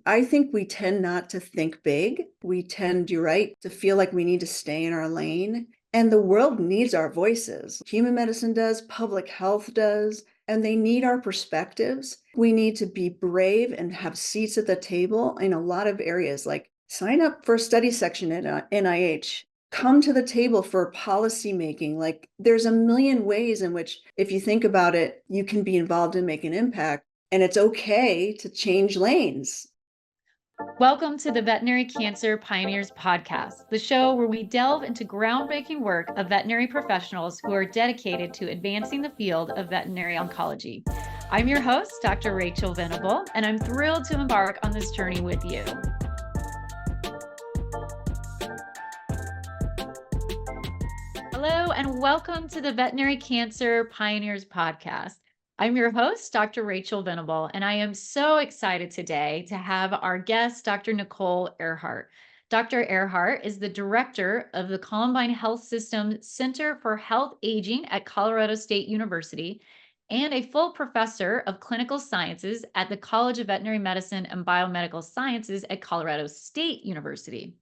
I think we tend not to think big. We tend, you're right, to feel like we need to stay in our lane. And the world needs our voices. Human medicine does, public health does, and they need our perspectives. We need to be brave and have seats at the table in a lot of areas, like sign up for a study section at NIH. Come to the table for policy making. Like there's a million ways in which, if you think about it, you can be involved and make an impact. And it's okay to change lanes. Welcome to the Veterinary Cancer Pioneers Podcast, the show where we delve into groundbreaking work of veterinary professionals who are dedicated to advancing the field of veterinary oncology. I'm your host, Dr. Rachel Venable, and I'm thrilled to embark on this journey with you. Hello, and welcome to the Veterinary Cancer Pioneers Podcast. I'm your host, Dr. Rachel Venable, and I am so excited today to have our guest, Dr. Nicole Ehrhart. Dr. Ehrhart is the director of the Columbine Health Systems Center for Health Aging at Colorado State University and a full professor of clinical sciences at the College of Veterinary Medicine and Biomedical Sciences at Colorado State University.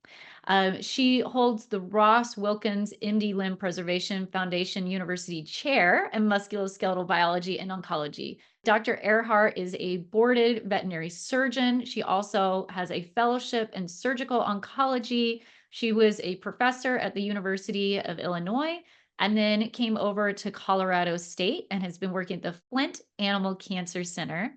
She holds the Ross Wilkins MD Limb Preservation Foundation University Chair in Musculoskeletal Biology and Oncology. Dr. Ehrhart is a boarded veterinary surgeon. She also has a fellowship in surgical oncology. She was a professor at the University of Illinois and then came over to Colorado State and has been working at the Flint Animal Cancer Center.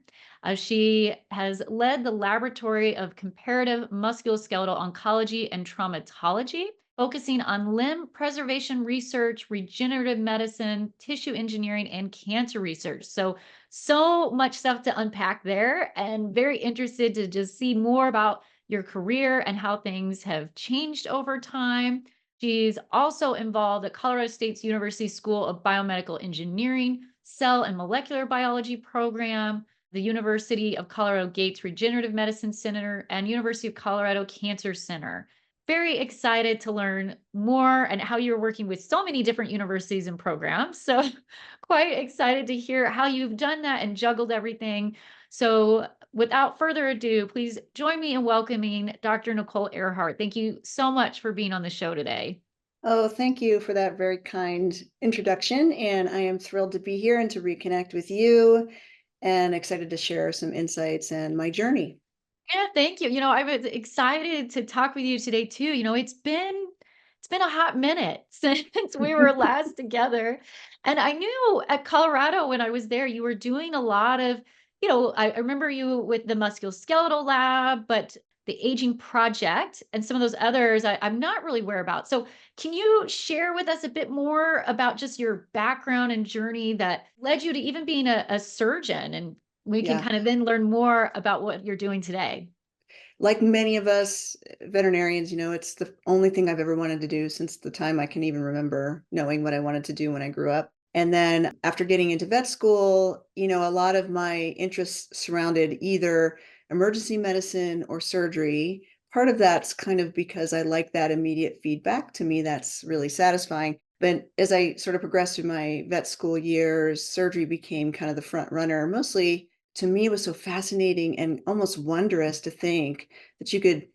She has led the Laboratory of Comparative Musculoskeletal Oncology and Traumatology, focusing on limb preservation research, regenerative medicine, tissue engineering, and cancer research. So much stuff to unpack there, and very interested to just see more about your career and how things have changed over time. She's also involved at Colorado State's University School of Biomedical Engineering, Cell and Molecular Biology program, the University of Colorado Gates Regenerative Medicine Center, and University of Colorado Cancer Center. Very excited to learn more and how you're working with so many different universities and programs. So quite excited to hear how you've done that and juggled everything. So without further ado, please join me in welcoming Dr. Nicole Ehrhart. Thank you so much for being on the show today. Oh, thank you for that very kind introduction. And I am thrilled to be here and to reconnect with you, and excited to share some insights and my journey. Yeah, thank you. I was excited to talk with you today too. It's been a hot minute since we were last together. And I knew at Colorado when I was there, you were doing a lot of, I remember you with the musculoskeletal lab, but the aging project and some of those others I'm not really aware about. So can you share with us a bit more about just your background and journey that led you to even being a surgeon? And we can Yeah. kind of then learn more about what you're doing today. Like many of us veterinarians, it's the only thing I've ever wanted to do since the time I can even remember knowing what I wanted to do when I grew up. And then after getting into vet school, a lot of my interests surrounded either emergency medicine or surgery. Part of that's kind of because I like that immediate feedback. To me, that's really satisfying. But as I sort of progressed through my vet school years, surgery became kind of the front runner. Mostly, to me, it was so fascinating and almost wondrous to think that you could,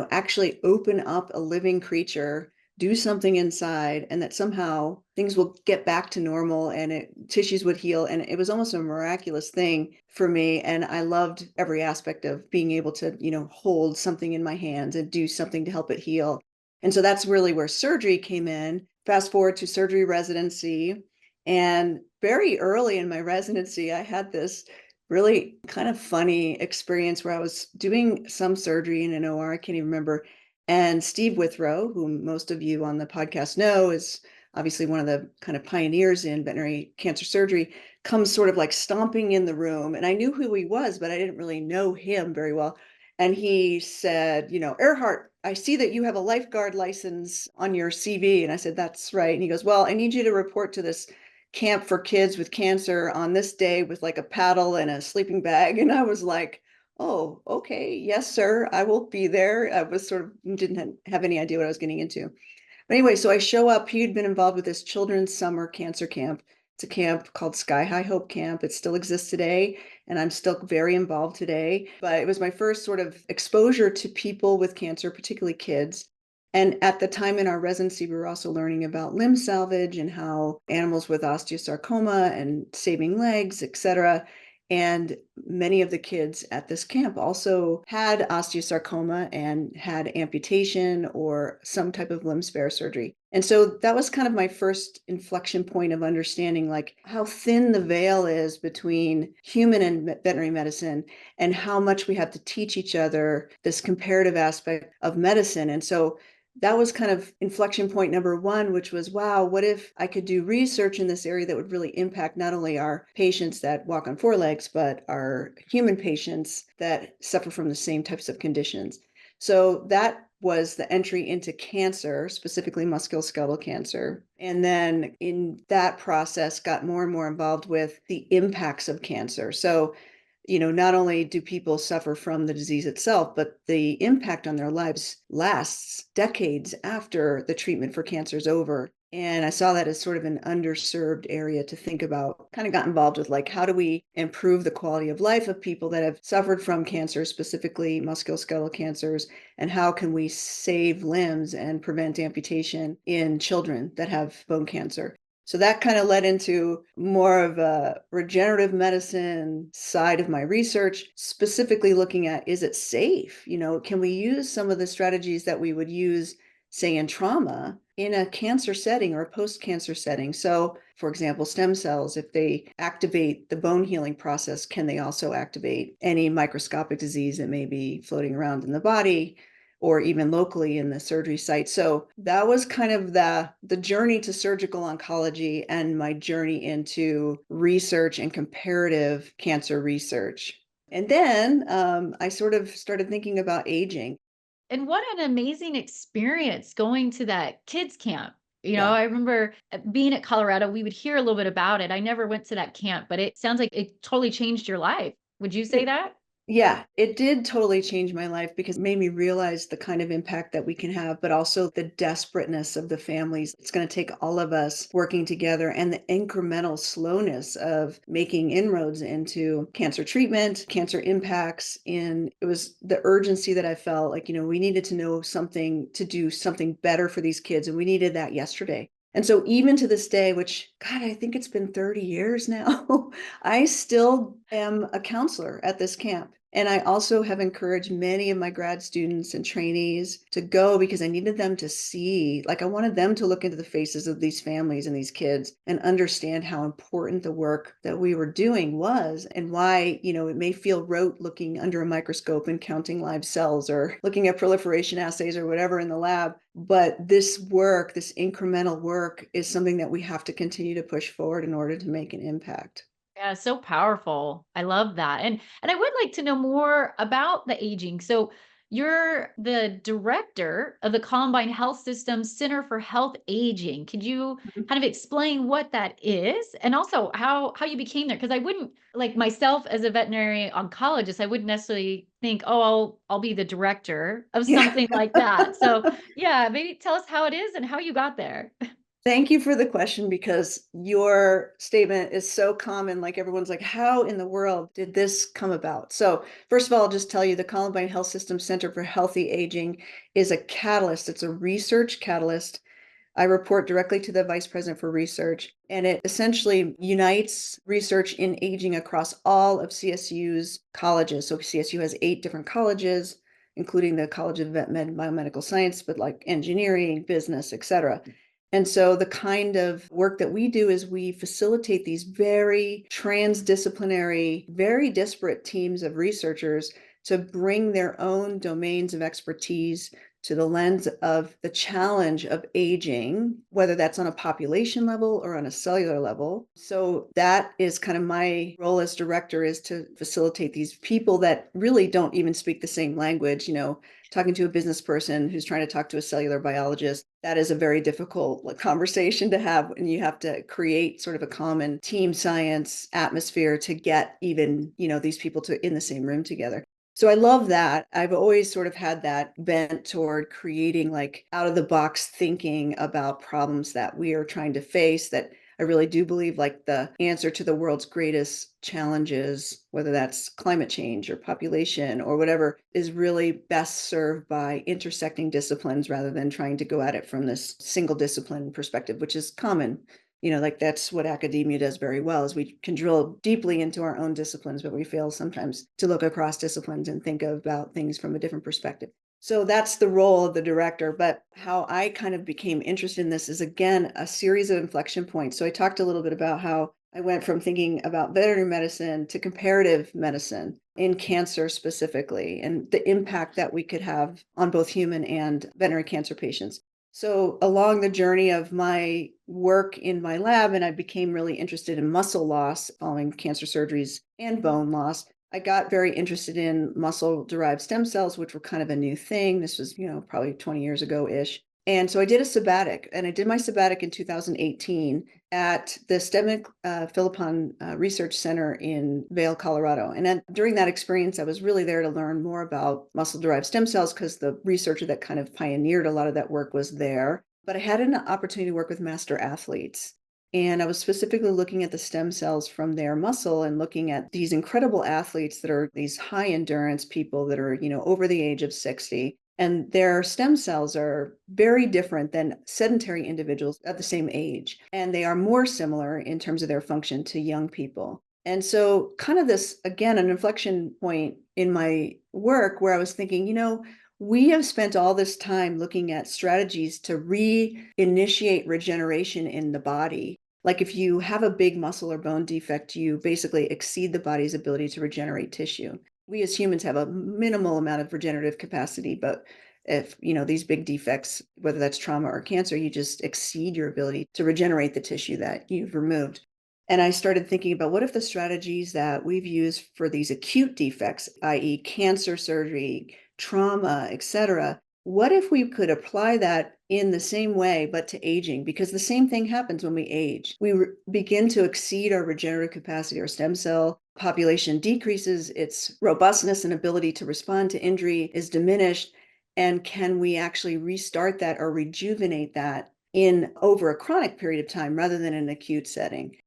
actually open up a living creature, do something inside, and that somehow things will get back to normal and tissues would heal. And it was almost a miraculous thing for me. And I loved every aspect of being able to, hold something in my hands and do something to help it heal. And so that's really where surgery came in. Fast forward to surgery residency. And very early in my residency, I had this really kind of funny experience where I was doing some surgery in an OR, I can't even remember. And Steve Withrow, who most of you on the podcast know, is obviously one of the kind of pioneers in veterinary cancer surgery, comes sort of like stomping in the room. And I knew who he was, but I didn't really know him very well. And he said, Ehrhart, I see that you have a lifeguard license on your CV. And I said, that's right. And he goes, well, I need you to report to this camp for kids with cancer on this day with like a paddle and a sleeping bag. And I was like, oh, okay. Yes, sir. I will be there. I was sort of didn't have any idea what I was getting into. But anyway, so I show up. He'd been involved with this children's summer cancer camp. It's a camp called Sky High Hope Camp. It still exists today. and I'm still very involved today. But it was my first sort of exposure to people with cancer, particularly kids. And at the time in our residency, we were also learning about limb salvage and how animals with osteosarcoma and saving legs, et cetera. And many of the kids at this camp also had osteosarcoma and had amputation or some type of limb spare surgery. And so that was kind of my first inflection point of understanding like how thin the veil is between human and veterinary medicine and how much we have to teach each other this comparative aspect of medicine. And so that was kind of inflection point number one, which was, wow, what if I could do research in this area that would really impact not only our patients that walk on four legs, but our human patients that suffer from the same types of conditions. So that was the entry into cancer, specifically musculoskeletal cancer. And then in that process, got more and more involved with the impacts of cancer. So not only do people suffer from the disease itself, but the impact on their lives lasts decades after the treatment for cancer is over. And I saw that as sort of an underserved area to think about, kind of got involved with like, how do we improve the quality of life of people that have suffered from cancer, specifically musculoskeletal cancers, and how can we save limbs and prevent amputation in children that have bone cancer? So that kind of led into more of a regenerative medicine side of my research, specifically looking at, is it safe? Can we use some of the strategies that we would use, say, in trauma in a cancer setting or a post-cancer setting? So, for example, stem cells, if they activate the bone healing process, can they also activate any microscopic disease that may be floating around in the body? Or even locally in the surgery site. So that was kind of the journey to surgical oncology and my journey into research and comparative cancer research. And then I sort of started thinking about aging. And what an amazing experience going to that kids camp. Yeah. I remember being at Colorado, we would hear a little bit about it. I never went to that camp, but it sounds like it totally changed your life. Would you say that? Yeah, it did totally change my life because it made me realize the kind of impact that we can have, but also the desperateness of the families. It's going to take all of us working together and the incremental slowness of making inroads into cancer treatment, cancer impacts. And it was the urgency that I felt like, we needed to know something to do something better for these kids. And we needed that yesterday. And so even to this day, which, God, I think it's been 30 years now, I still am a counselor at this camp. And I also have encouraged many of my grad students and trainees to go because I needed them to see, like I wanted them to look into the faces of these families and these kids and understand how important the work that we were doing was and why, it may feel rote looking under a microscope and counting live cells or looking at proliferation assays or whatever in the lab. But this work, this incremental work is something that we have to continue to push forward in order to make an impact. Yeah, so powerful. I love that. And I would like to know more about the aging. So you're the director of the Columbine Health Systems Center for Health Aging. Could you kind of explain what that is and also how you became there? Because I wouldn't like myself as a veterinary oncologist, I wouldn't necessarily think, oh, I'll be the director of Yeah. something like that. So yeah, maybe tell us how it is and how you got there. Thank you for the question because your statement is so common. Like everyone's like, how in the world did this come about? So, first of all, I'll just tell you the Columbine Health Systems Center for Healthy Aging is a catalyst, it's a research catalyst. I report directly to the vice president for research, and it essentially unites research in aging across all of CSU's colleges. So, CSU has 8 different colleges, including the College of Vet Med and Biomedical Science, but like engineering, business, et cetera. And so the kind of work that we do is we facilitate these very transdisciplinary, very disparate teams of researchers to bring their own domains of expertise to the lens of the challenge of aging, whether that's on a population level or on a cellular level. So that is kind of my role as director, is to facilitate these people that really don't even speak the same language. Talking to a business person who's trying to talk to a cellular biologist, that is a very difficult conversation to have, and you have to create sort of a common team science atmosphere to get even, these people to in the same room together. So I love that. I've always sort of had that bent toward creating like out of the box thinking about problems that we are trying to face that I really do believe like the answer to the world's greatest challenges, whether that's climate change or population or whatever, is really best served by intersecting disciplines rather than trying to go at it from this single discipline perspective, which is common. Like that's what academia does very well, is we can drill deeply into our own disciplines, but we fail sometimes to look across disciplines and think about things from a different perspective. So that's the role of the director. But how I kind of became interested in this is, again, a series of inflection points. So I talked a little bit about how I went from thinking about veterinary medicine to comparative medicine in cancer specifically, and the impact that we could have on both human and veterinary cancer patients. So along the journey of my work in my lab, and I became really interested in muscle loss following cancer surgeries and bone loss, I got very interested in muscle-derived stem cells, which were kind of a new thing. This was, probably 20 years ago-ish. And so I did a sabbatic, and I did my sabbatic in 2018 at the STEMIC Philippon Research Center in Vail, Colorado. And during that experience, I was really there to learn more about muscle-derived stem cells because the researcher that kind of pioneered a lot of that work was there. But I had an opportunity to work with master athletes. And I was specifically looking at the stem cells from their muscle and looking at these incredible athletes that are these high endurance people that are, over the age of 60. And their stem cells are very different than sedentary individuals at the same age. And they are more similar in terms of their function to young people. And so, kind of this, again, an inflection point in my work where I was thinking, we have spent all this time looking at strategies to reinitiate regeneration in the body. Like if you have a big muscle or bone defect, you basically exceed the body's ability to regenerate tissue. We as humans have a minimal amount of regenerative capacity, but if, these big defects, whether that's trauma or cancer, you just exceed your ability to regenerate the tissue that you've removed. And I started thinking about what if the strategies that we've used for these acute defects, i.e. cancer surgery, trauma, etc., what if we could apply that in the same way, but to aging? Because the same thing happens when we age. We begin to exceed our regenerative capacity. Our stem cell population decreases, its robustness and ability to respond to injury is diminished. And can we actually restart that or rejuvenate that in over a chronic period of time rather than an acute setting?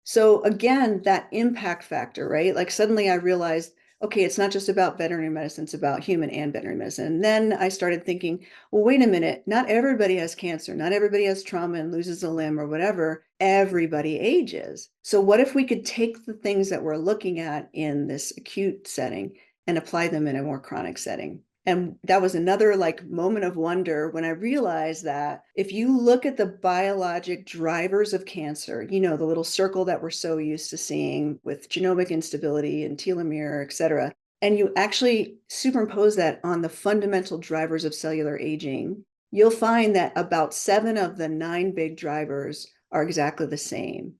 So again, that impact factor, right? Like suddenly I realized, okay, it's not just about veterinary medicine, it's about human and veterinary medicine. And then I started thinking, well, wait a minute, not everybody has cancer, not everybody has trauma and loses a limb or whatever. Everybody ages. So what if we could take the things that we're looking at in this acute setting and apply them in a more chronic setting? And that was another moment of wonder when I realized that if you look at the biologic drivers of cancer, the little circle that we're so used to seeing with genomic instability and telomere, et cetera, and you actually superimpose that on the fundamental drivers of cellular aging, you'll find that about 7 of the 9 big drivers are exactly the same.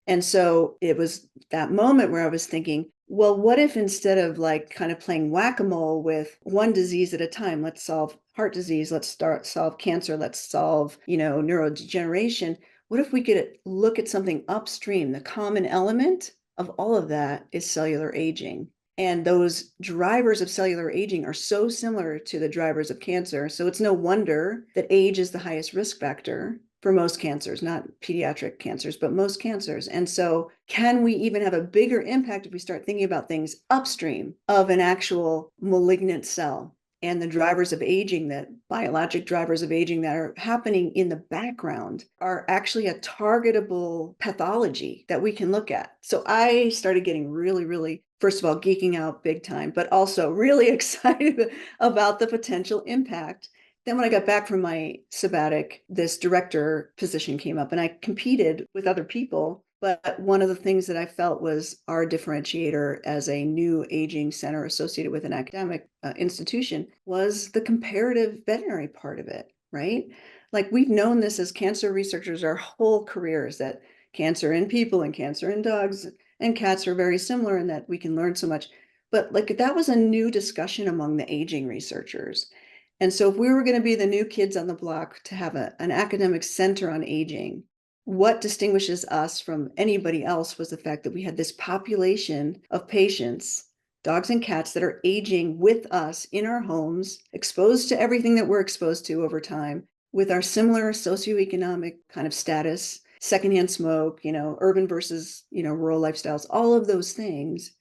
And so it was that moment where I was thinking, well, what if instead of kind of playing whack-a-mole with one disease at a time, let's solve heart disease, let's solve cancer, let's solve, neurodegeneration. What if we could look at something upstream? The common element of all of that is cellular aging. And those drivers of cellular aging are so similar to the drivers of cancer. So it's no wonder that age is the highest risk factor for most cancers, not pediatric cancers, but most cancers. And so can we even have a bigger impact if we start thinking about things upstream of an actual malignant cell and the drivers of aging, that biologic drivers of aging that are happening in the background are actually a targetable pathology that we can look at. So I started getting really, really, first of all, geeking out big time, but also really excited about the potential impact. Then when I got back from my sabbatic, this director position came up and I competed with other people. But one of the things that I felt was our differentiator as a new aging center associated with an academic institution was the comparative veterinary part of it, right? Like we've known this as cancer researchers our whole careers, that cancer in people and cancer in dogs and cats are very similar and that we can learn so much. But that was a new discussion among the aging researchers. And so if we were going to be the new kids on the block to have an academic center on aging, what distinguishes us from anybody else was the fact that we had this population of patients, dogs and cats, that are aging with us in our homes, exposed to everything that we're exposed to over time, with our similar socioeconomic kind of status, secondhand smoke, urban versus, rural lifestyles, all of those things.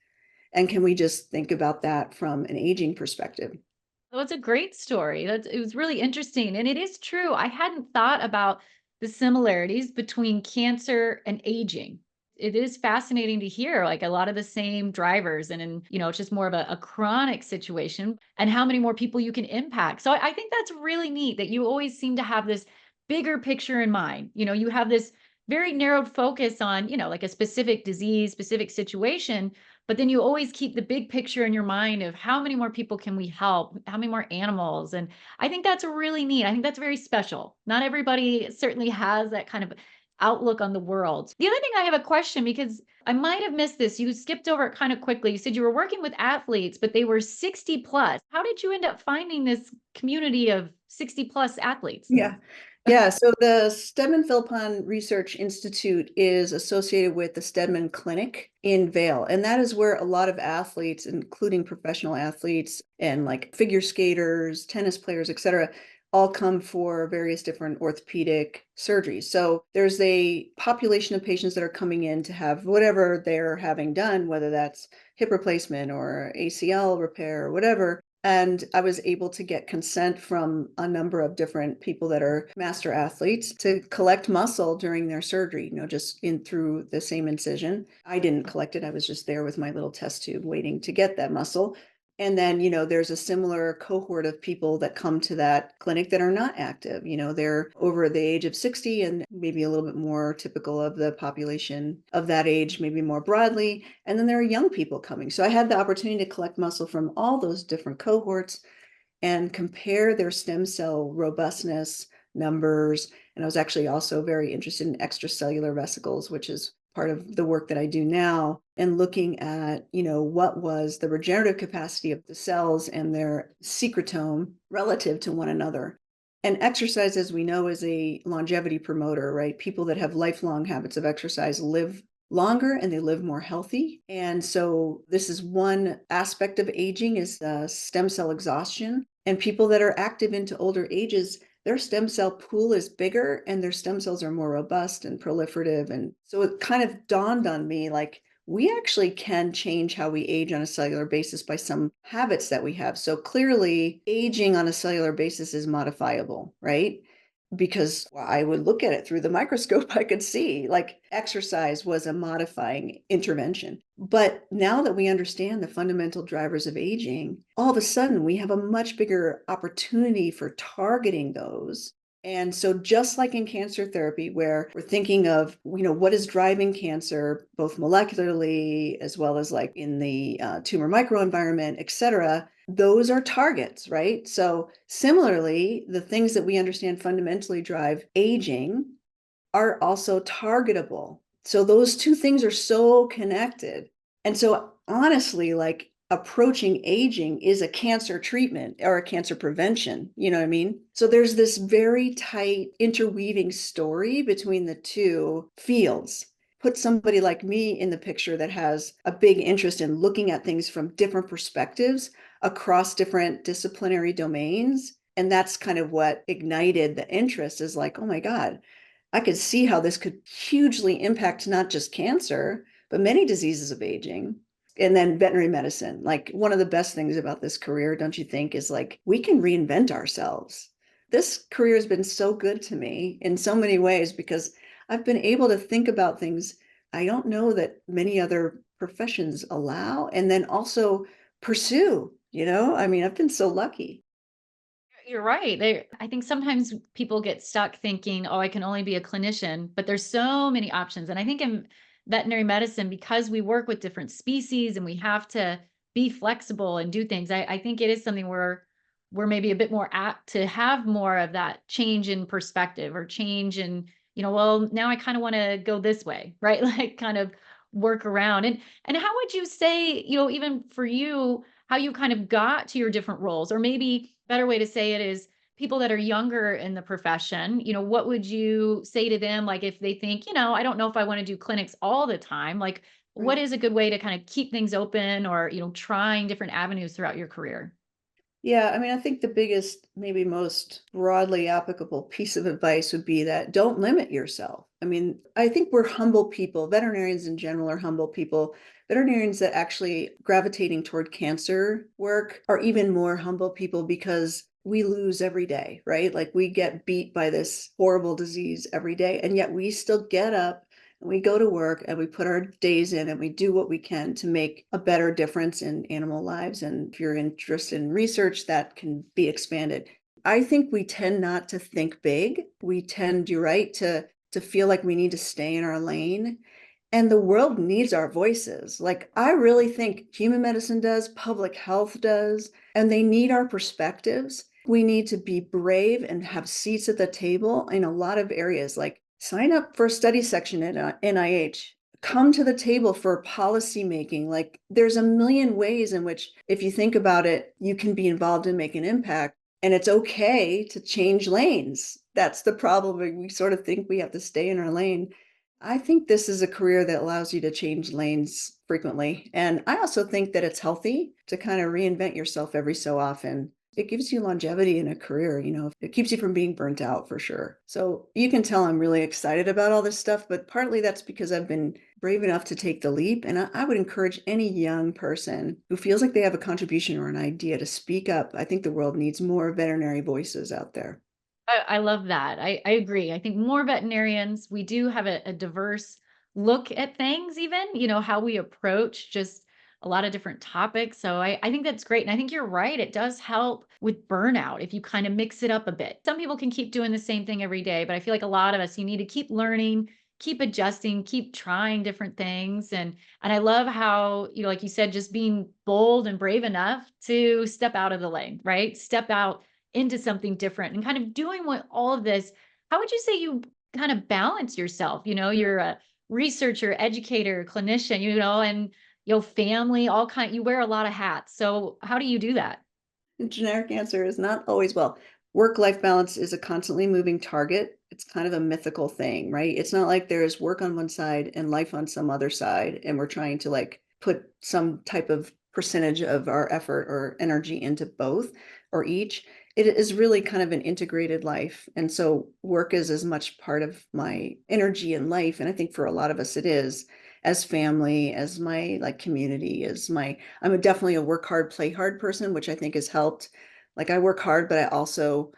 And can we just think about that from an aging perspective? Well, it's a great story. It was really interesting. And it is true. I hadn't thought about the similarities between cancer and aging. It is fascinating to hear like a lot of the same drivers it's just more of a chronic situation and how many more people you can impact. So I think that's really neat that you always seem to have this bigger picture in mind. You have this very narrowed focus on, like a specific disease, specific situation, but then you always keep the big picture in your mind of how many more people can we help? How many more animals? And I think that's really neat. I think that's very special. Not everybody certainly has that kind of outlook on the world. The other thing, I have a question because I might have missed this. You skipped over it kind of quickly. You said you were working with athletes, but they were 60 plus. How did you end up finding this community of 60 plus athletes? Yeah. Yeah. So the Stedman Philippon Research Institute is associated with the Stedman Clinic in Vail. And that is where a lot of athletes, including professional athletes and like figure skaters, tennis players, et cetera, all come for various different orthopedic surgeries. So there's a population of patients that are coming in to have whatever they're having done, whether that's hip replacement or ACL repair or whatever. And I was able to get consent from a number of different people that are master athletes to collect muscle during their surgery, just in through the same incision. I didn't collect it. I was just there with my little test tube waiting to get that muscle. And then, there's a similar cohort of people that come to that clinic that are not active. They're over the age of 60 and maybe a little bit more typical of the population of that age, maybe more broadly. And then there are young people coming. So I had the opportunity to collect muscle from all those different cohorts and compare their stem cell robustness numbers. And I was actually also very interested in extracellular vesicles, which is part of the work that I do now, and looking at, what was the regenerative capacity of the cells and their secretome relative to one another. And exercise, as we know, is a longevity promoter, right? People that have lifelong habits of exercise live longer and they live more healthy. And so this is one aspect of aging is the stem cell exhaustion. And people that are active into older ages, their stem cell pool is bigger and their stem cells are more robust and proliferative. And so it kind of dawned on me like, we actually can change how we age on a cellular basis by some habits that we have. So clearly, aging on a cellular basis is modifiable, right? Because I would look at it through the microscope, I could see like exercise was a modifying intervention. But now that we understand the fundamental drivers of aging, all of a sudden we have a much bigger opportunity for targeting those. And so just like in cancer therapy, where we're thinking of, what is driving cancer, both molecularly as well as like in the tumor microenvironment, et cetera, those are targets, right? So similarly, the things that we understand fundamentally drive aging are also targetable. So those two things are so connected. And so honestly, like approaching aging is a cancer treatment or a cancer prevention. You know what I mean? So there's this very tight interweaving story between the two fields. Put somebody like me in the picture that has a big interest in looking at things from different perspectives across different disciplinary domains. And that's kind of what ignited the interest is like, oh my God, I could see how this could hugely impact not just cancer, but many diseases of aging. And then veterinary medicine, like one of the best things about this career, don't you think, is like we can reinvent ourselves. This career has been so good to me in so many ways because I've been able to think about things I don't know that many other professions allow and then also pursue, I mean, I've been so lucky. You're right. I think sometimes people get stuck thinking, oh, I can only be a clinician, but there's so many options. And I think in veterinary medicine, because we work with different species and we have to be flexible and do things, I think it is something where we're maybe a bit more apt to have more of that change in perspective or change in, well, now I kind of want to go this way, right? Like kind of work around. And how would you say, even for you, how you kind of got to your different roles, or maybe better way to say it is people that are younger in the profession, what would you say to them? Like if they think, I don't know if I want to do clinics all the time, like what Right. is a good way to kind of keep things open or, trying different avenues throughout your career? Yeah, I mean, I think the biggest, maybe most broadly applicable piece of advice would be that don't limit yourself. I mean, I think we're humble people. Veterinarians in general are humble people. Veterinarians that actually gravitating toward cancer work are even more humble people because we lose every day, right? Like we get beat by this horrible disease every day, and yet we still get up and we go to work and we put our days in and we do what we can to make a better difference in animal lives. And if you're interested in research, that can be expanded. I think we tend not to think big. We tend, you're right, to feel like we need to stay in our lane. And the world needs our voices. Like, I really think human medicine does, public health does, and they need our perspectives. We need to be brave and have seats at the table in a lot of areas. Like, sign up for a study section at NIH. Come to the table for policy making. Like, there's a million ways in which, if you think about it, you can be involved and make an impact. And it's okay to change lanes. That's the problem. We sort of think we have to stay in our lane. I think this is a career that allows you to change lanes frequently. And I also think that it's healthy to kind of reinvent yourself every so often. It gives you longevity in a career, it keeps you from being burnt out for sure. So you can tell I'm really excited about all this stuff, but partly that's because I've been brave enough to take the leap. And I would encourage any young person who feels like they have a contribution or an idea to speak up. I think the world needs more veterinary voices out there. I love that. I agree. I think more veterinarians, we do have a diverse look at things, even, how we approach just a lot of different topics. So I think that's great. And I think you're right. It does help with burnout if you kind of mix it up a bit. Some people can keep doing the same thing every day, but I feel like a lot of us, you need to keep learning, keep adjusting, keep trying different things. And I love how, like you said, just being bold and brave enough to step out of the lane, right? Step out into something different and kind of doing what all of this, how would you say you kind of balance yourself? You're a researcher, educator, clinician, and family, all kind, you wear a lot of hats. So how do you do that? Generic answer is not always well. Work-life balance is a constantly moving target. It's kind of a mythical thing, right? It's not like there's work on one side and life on some other side, and we're trying to like put some type of percentage of our effort or energy into both or each. It is really kind of an integrated life. And so work is as much part of my energy and life. And I think for a lot of us it is, as family, as my like community, as my definitely a work hard, play hard person, which I think has helped. Like I work hard, but I also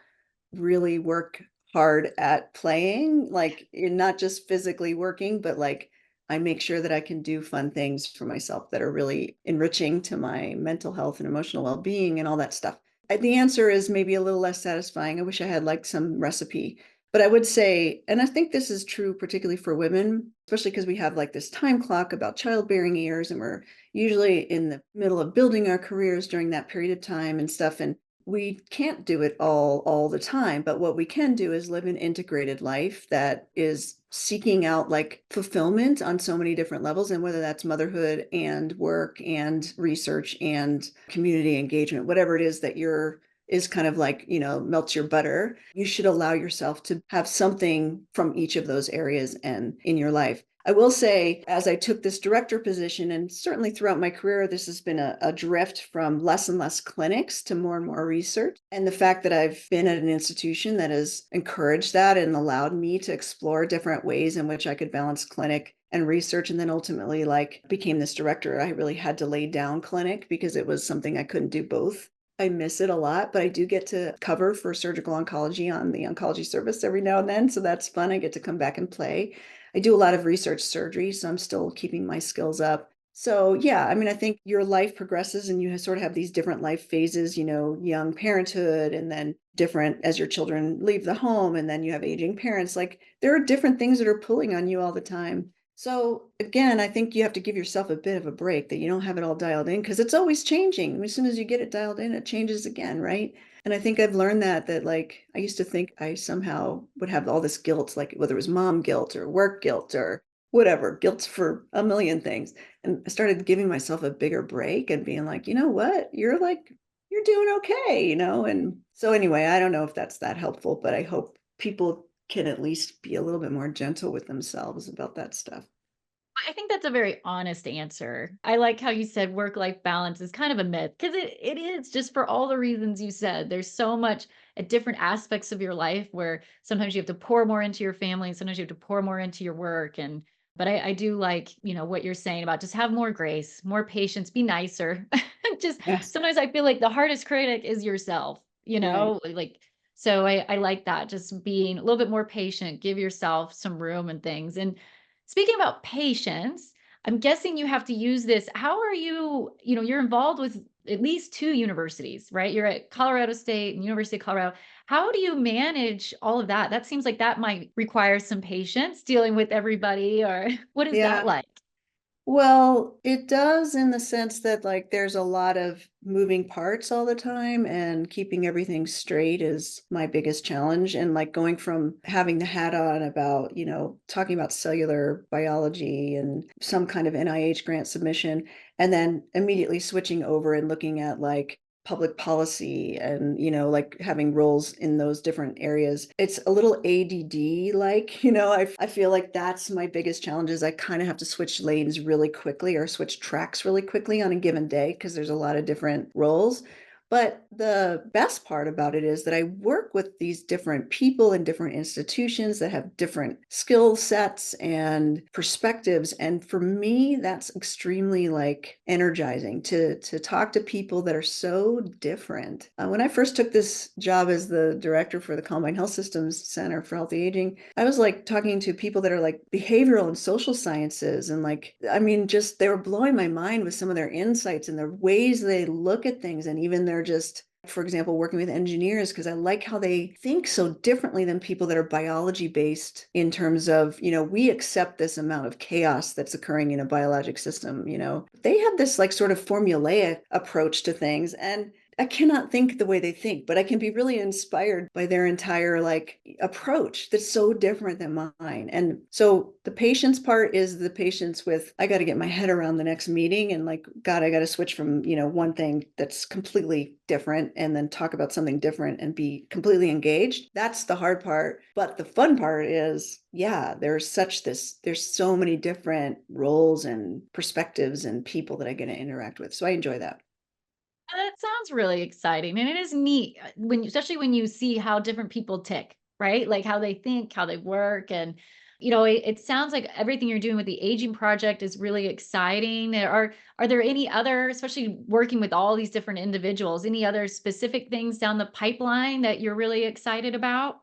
really work hard at playing, like not just physically working, but like I make sure that I can do fun things for myself that are really enriching to my mental health and emotional well-being and all that stuff. The answer is maybe a little less satisfying. I wish I had like some recipe, but I would say, and I think this is true particularly for women, especially because we have like this time clock about childbearing years, and we're usually in the middle of building our careers during that period of time and stuff. And we can't do it all the time, but what we can do is live an integrated life that is seeking out like fulfillment on so many different levels, and whether that's motherhood and work and research and community engagement, whatever it is that you're is kind of like, melts your butter, you should allow yourself to have something from each of those areas and in your life. I will say, as I took this director position, and certainly throughout my career, this has been a drift from less and less clinics to more and more research. And the fact that I've been at an institution that has encouraged that and allowed me to explore different ways in which I could balance clinic and research, and then ultimately like became this director, I really had to lay down clinic because it was something I couldn't do both. I miss it a lot, but I do get to cover for surgical oncology on the oncology service every now and then. So that's fun. I get to come back and play. I do a lot of research surgery, so I'm still keeping my skills up. So yeah, I mean, I think your life progresses and you sort of have these different life phases, young parenthood, and then different as your children leave the home, and then you have aging parents. Like there are different things that are pulling on you all the time. So again, I think you have to give yourself a bit of a break, that you don't have it all dialed in, because it's always changing. As soon as you get it dialed in, it changes again, right? And I think I've learned that like I used to think I somehow would have all this guilt, like whether it was mom guilt or work guilt or whatever, guilt for a million things. And I started giving myself a bigger break and being like, you know what? You're doing okay, And so anyway, I don't know if that's that helpful, but I hope people can at least be a little bit more gentle with themselves about that stuff. I think that's a very honest answer. I like how you said work-life balance is kind of a myth because it is just for all the reasons you said. There's so much at different aspects of your life where sometimes you have to pour more into your family and sometimes you have to pour more into your work. And but I do like, what you're saying about just have more grace, more patience, be nicer. Just Yes. sometimes I feel like the hardest critic is yourself, Right. like so I like that, just being a little bit more patient, give yourself some room and things. And speaking about patience, I'm guessing you have to use this. How are you, you're involved with at least two universities, right? You're at Colorado State and University of Colorado. How do you manage all of that? That seems like that might require some patience dealing with everybody, or what is that Yeah. like? Well, it does in the sense that like there's a lot of moving parts all the time and keeping everything straight is my biggest challenge. And like going from having the hat on about, talking about cellular biology and some kind of NIH grant submission, and then immediately switching over and looking at like public policy and like having roles in those different areas, it's a little ADD like. I feel like that's my biggest challenge is I kind of have to switch lanes really quickly or switch tracks really quickly on a given day because there's a lot of different roles. But the best part about it is that I work with these different people in different institutions that have different skill sets and perspectives. And for me, that's extremely like energizing to talk to people that are so different. When I first took this job as the director for the Columbine Health Systems Center for Healthy Aging, I was like talking to people that are like behavioral and social sciences. And like, I mean, just they were blowing my mind with some of their insights and the ways they look at things and even their just, for example, working with engineers, because I like how they think so differently than people that are biology based in terms of, we accept this amount of chaos that's occurring in a biologic system. They have this like sort of formulaic approach to things. And I cannot think the way they think, but I can be really inspired by their entire like approach that's so different than mine. And so the patience part is the patience with, I got to get my head around the next meeting and like, God, I got to switch from, one thing that's completely different and then talk about something different and be completely engaged. That's the hard part. But the fun part is, yeah, there's so many different roles and perspectives and people that I get to interact with. So I enjoy that. That sounds really exciting, and it is neat, especially when you see how different people tick, right? Like, how they think, how they work, and, it sounds like everything you're doing with the aging project is really exciting. Are there any other, especially working with all these different individuals, any other specific things down the pipeline that you're really excited about?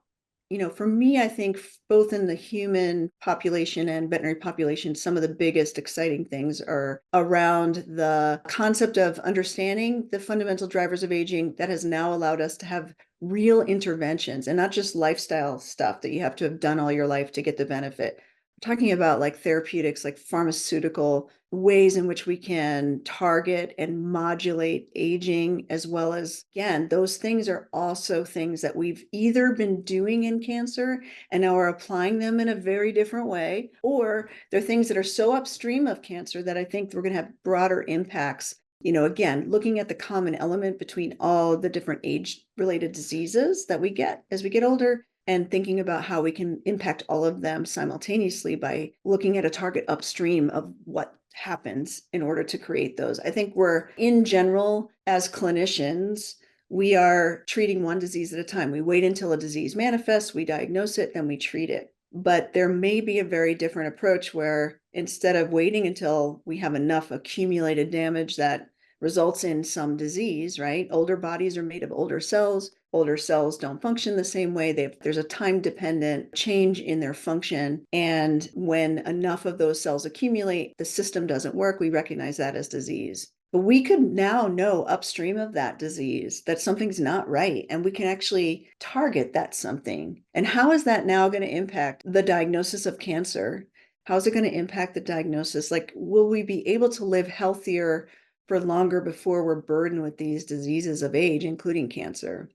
For me, I think both in the human population and veterinary population, some of the biggest exciting things are around the concept of understanding the fundamental drivers of aging that has now allowed us to have real interventions and not just lifestyle stuff that you have to have done all your life to get the benefit. Talking about like therapeutics, like pharmaceutical ways in which we can target and modulate aging, as well as, again, those things are also things that we've either been doing in cancer and now are applying them in a very different way, or they're things that are so upstream of cancer that I think we're going to have broader impacts. Again, looking at the common element between all the different age related diseases that we get as we get older and thinking about how we can impact all of them simultaneously by looking at a target upstream of what happens in order to create those. I think we're, in general, as clinicians, we are treating one disease at a time. We wait until a disease manifests, we diagnose it, then we treat it. But there may be a very different approach where instead of waiting until we have enough accumulated damage that results in some disease, right? Older bodies are made of older cells. Older cells don't function the same way. There's a time-dependent change in their function. And when enough of those cells accumulate, the system doesn't work. We recognize that as disease. But we could now know upstream of that disease that something's not right, and we can actually target that something. And how is that now going to impact the diagnosis of cancer? How is it going to impact the diagnosis? Like, will we be able to live healthier for longer before we're burdened with these diseases of age, including cancer?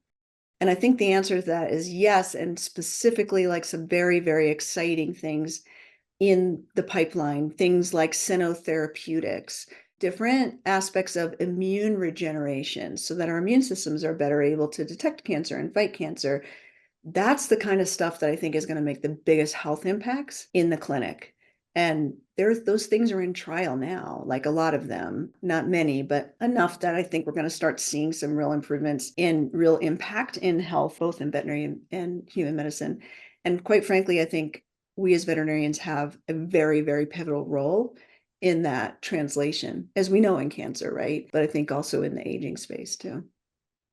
And I think the answer to that is yes, and specifically like some very, very exciting things in the pipeline, things like cynotherapeutics, different aspects of immune regeneration so that our immune systems are better able to detect cancer and fight cancer. That's the kind of stuff that I think is going to make the biggest health impacts in the clinic. And those things are in trial now, like a lot of them, not many, but enough that I think we're going to start seeing some real improvements in real impact in health, both in veterinary and human medicine. And quite frankly, I think we as veterinarians have a very, very pivotal role in that translation, as we know in cancer, right? But I think also in the aging space too.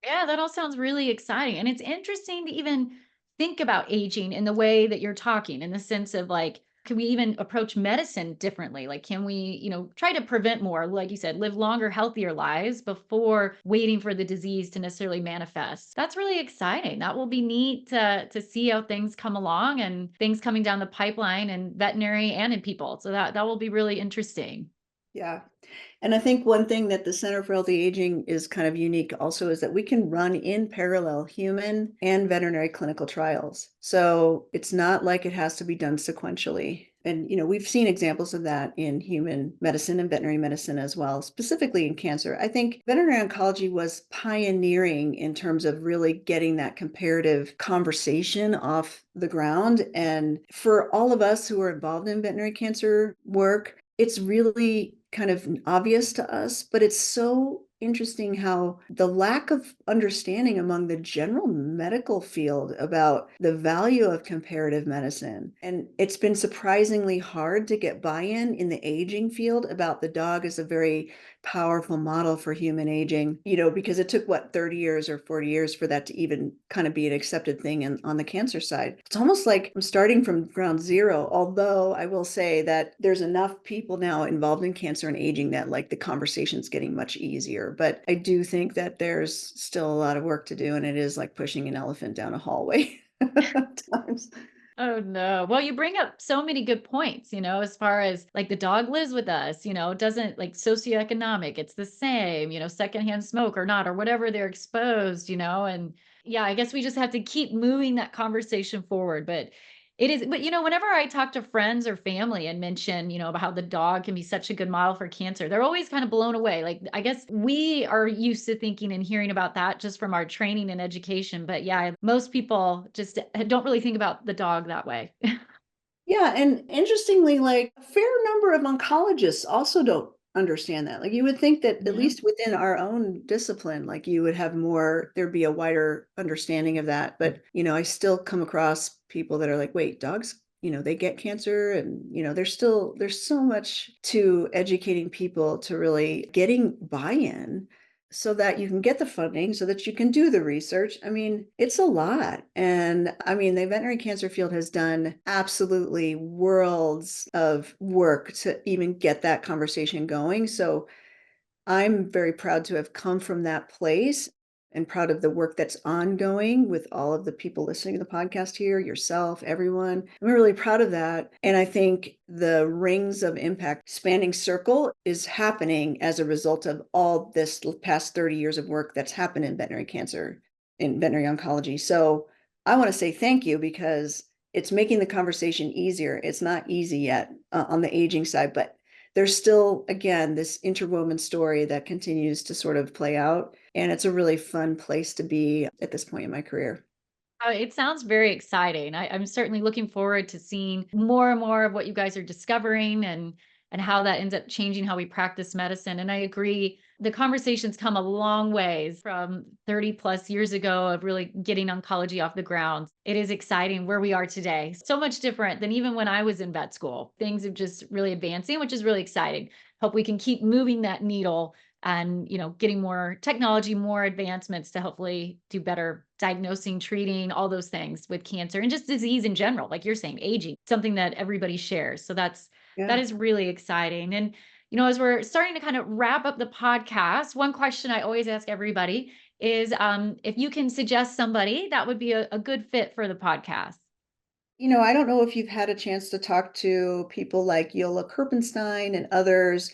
Yeah, that all sounds really exciting. And it's interesting to even think about aging in the way that you're talking, in the sense of like, can we even approach medicine differently? Like, can we, try to prevent more, like you said, live longer, healthier lives before waiting for the disease to necessarily manifest? That's really exciting. That will be neat to see how things come along and things coming down the pipeline in veterinary and in people. So that will be really interesting. Yeah. And I think one thing that the Center for Healthy Aging is kind of unique also is that we can run in parallel human and veterinary clinical trials. So it's not like it has to be done sequentially. And, we've seen examples of that in human medicine and veterinary medicine as well, specifically in cancer. I think veterinary oncology was pioneering in terms of really getting that comparative conversation off the ground. And for all of us who are involved in veterinary cancer work, it's really kind of obvious to us, but it's so interesting how the lack of understanding among the general medical field about the value of comparative medicine. And it's been surprisingly hard to get buy-in in the aging field about the dog as a very powerful model for human aging, because it took 30 years or 40 years for that to even kind of be an accepted thing on the cancer side. It's almost like I'm starting from ground zero, although I will say that there's enough people now involved in cancer and aging that like the conversation's getting much easier. But I do think that there's still a lot of work to do, and it is like pushing an elephant down a hallway at times. Oh no. Well, you bring up so many good points, as far as like the dog lives with us, doesn't like socioeconomic, it's the same, secondhand smoke or not, or whatever they're exposed, and yeah, I guess we just have to keep moving that conversation forward. But whenever I talk to friends or family and mention, about how the dog can be such a good model for cancer, they're always kind of blown away. Like, I guess we are used to thinking and hearing about that just from our training and education. But yeah, most people just don't really think about the dog that way. Yeah, and interestingly, like a fair number of oncologists also don't understand that. Like you would think that at Yeah. least within our own discipline, like you would have more, there'd be a wider understanding of that. But, I still come across people that are like, wait, dogs, they get cancer and, there's so much to educating people to really getting buy-in so that you can get the funding, so that you can do the research. I mean, it's a lot. And I mean, the veterinary cancer field has done absolutely worlds of work to even get that conversation going. So I'm very proud to have come from that place and proud of the work that's ongoing with all of the people listening to the podcast here, yourself, everyone. I'm really proud of that. And I think the rings of impact spanning circle is happening as a result of all this past 30 years of work that's happened in veterinary cancer, in veterinary oncology. So I want to say thank you because it's making the conversation easier. It's not easy yet on the aging side, but there's still, again, this interwoven story that continues to sort of play out. And it's a really fun place to be at this point in my career. It sounds very exciting. I'm certainly looking forward to seeing more and more of what you guys are discovering and how that ends up changing how we practice medicine. And I agree, the conversations come a long ways from 30 plus years ago of really getting oncology off the ground. It is exciting where we are today. So much different than even when I was in vet school. Things are just really advancing, which is really exciting. Hope we can keep moving that needle and getting more technology, more advancements to hopefully do better diagnosing, treating, all those things with cancer and just disease in general, like you're saying, aging, something that everybody shares. So that Yeah. is really exciting. And as we're starting to kind of wrap up the podcast, one question I always ask everybody is, if you can suggest somebody that would be a good fit for the podcast. I don't know if you've had a chance to talk to people like Yola Kerpenstein and others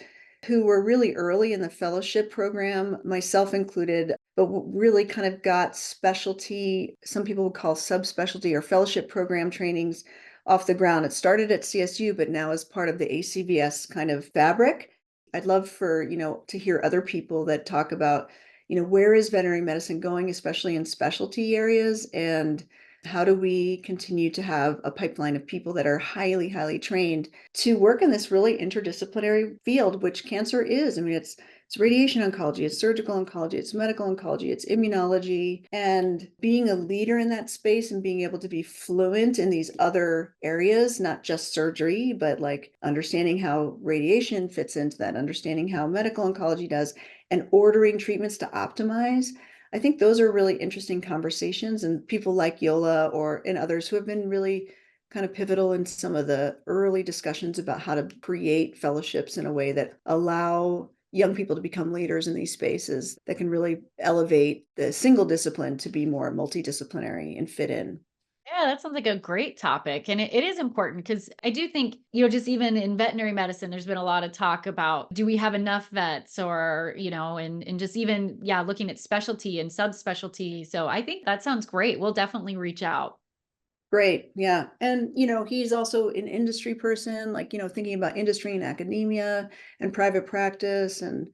who were really early in the fellowship program, myself included, but really kind of got specialty, some people would call subspecialty or fellowship program trainings off the ground. It started at CSU, but now is part of the ACVS kind of fabric. I'd love for, to hear other people that talk about, where is veterinary medicine going, especially in specialty areas, and How do we continue to have a pipeline of people that are highly, highly trained to work in this really interdisciplinary field, which cancer is? I mean, it's radiation oncology, it's surgical oncology, it's medical oncology, it's immunology, and being a leader in that space and being able to be fluent in these other areas, not just surgery, but like understanding how radiation fits into that, understanding how medical oncology does, and ordering treatments to optimize. I think those are really interesting conversations, and people like Yola and others who have been really kind of pivotal in some of the early discussions about how to create fellowships in a way that allow young people to become leaders in these spaces that can really elevate the single discipline to be more multidisciplinary and fit in. Yeah, that sounds like a great topic. And it is important because I do think, just even in veterinary medicine, there's been a lot of talk about, do we have enough vets, or, and just even, yeah, looking at specialty and subspecialty. So I think that sounds great. We'll definitely reach out. Great. Yeah. And, he's also an industry person, like, thinking about industry and academia and private practice, and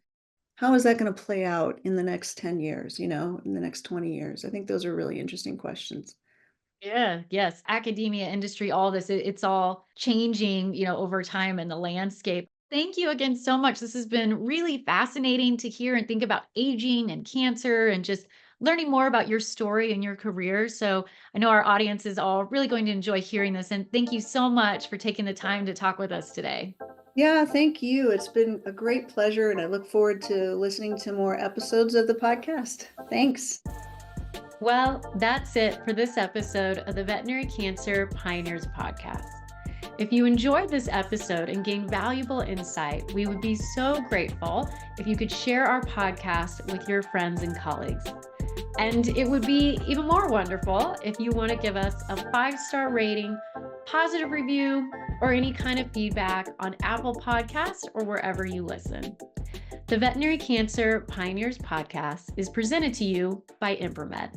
how is that going to play out in the next 10 years, in the next 20 years? I think those are really interesting questions. Yeah, yes. Academia, industry, all this, it's all changing, over time in the landscape. Thank you again so much. This has been really fascinating to hear and think about aging and cancer and just learning more about your story and your career. So I know our audience is all really going to enjoy hearing this. And thank you so much for taking the time to talk with us today. Yeah, thank you. It's been a great pleasure, and I look forward to listening to more episodes of the podcast. Thanks. Well, that's it for this episode of the Veterinary Cancer Pioneers Podcast. If you enjoyed this episode and gained valuable insight, we would be so grateful if you could share our podcast with your friends and colleagues. And it would be even more wonderful if you want to give us a 5-star rating, positive review, or any kind of feedback on Apple Podcasts or wherever you listen. The Veterinary Cancer Pioneers Podcast is presented to you by ImproMed.